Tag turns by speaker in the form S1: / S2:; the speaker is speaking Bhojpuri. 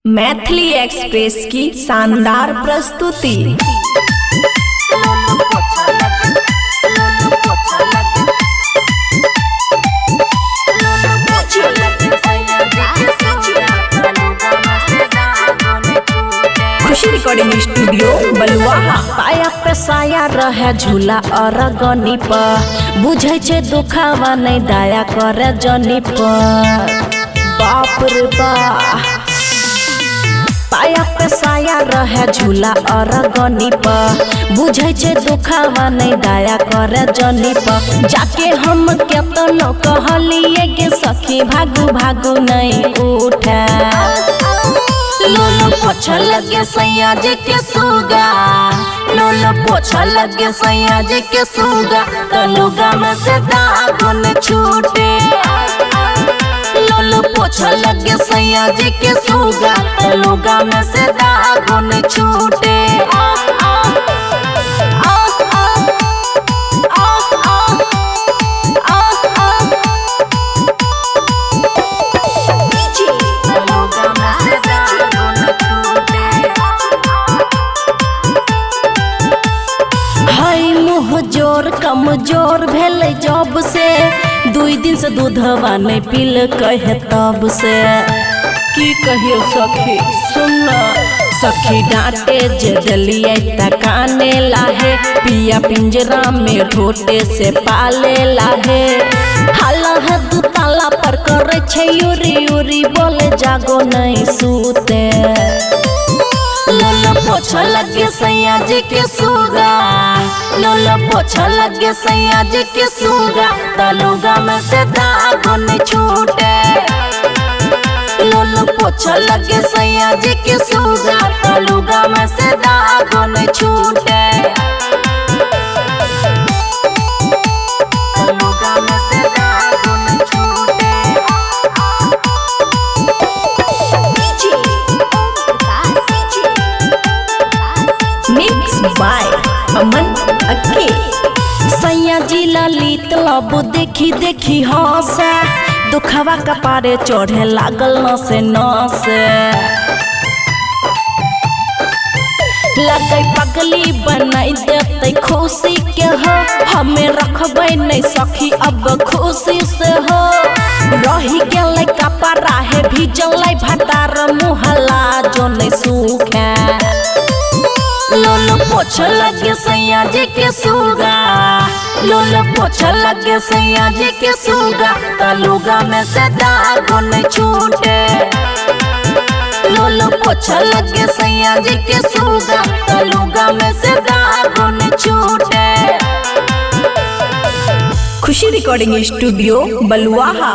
S1: मैथिली एक्सप्रेस की शानदार प्रस्तुति। खुशी रिकॉर्डिंग स्टूडियो बलुआहा। पाया पे साया रहे झूला और गनी पर बुझे छे दुखावा नहीं दया करे जनी पर। बाप रे बाप। पाया पे साया रहे झूला और गनी पर बुझे छे दुखावा नहीं दया करे जनी पर। जाके हम केतनो कहलिए के सखी भागू भागू नहीं उठे। लोलो पोछा लगे सैया जी के सुगा, लोलो पोछा लगे सैया जी के सुगा, तलुगा में से दागुन छूटे। लोलो पोछा लगे सैया जी के सुगा, तलुगा में से दागुन छूटे। जोर कमजोर भेल जब से 2 दिन से दूधवा नहीं पील कहे तब से। की कहियो सखी सुन सखी डांटे जे दलिए तकाने लाहे, पिया पिंजरा में ठोटे से पाले लाहे। हाला है दू ताला पर करे छे यूरी यूरी बोले जागो नहीं सूते। लोलो पोछा लगे सैया जी के सुगा, लोलो पोछा लगे सैया जी के सुगा, तलुगा में से दागुन छूटे। लोलो पोछा लगे सैया जी के सुगा, तलुगा में से दागुन छूटे। तलुगा में से दागुन छूटे। मिक्स बाय अमन अके। सैया जी ललित लब देखी देखी हंसे, दुखवा कपारे चढ़े लागल न से लगे पगली बनाई देते खुशी के हो। हमें रखबे नहीं सखी अब खुशी से हो। रही गेले कपड़ा है भीजल भटार मुहला जो नहीं सूखे। लोलो पोछा लगे सैया जी के सुगा, लोलो पोछा लगे सैया जी के सुगा, तलुगा में से दागुन छूटे। लोलो पोछा लगे सैया जी के सुगा, तलुगा में से दागुन छूटे। खुशी रिकॉर्डिंग स्टूडियो बलुआहा।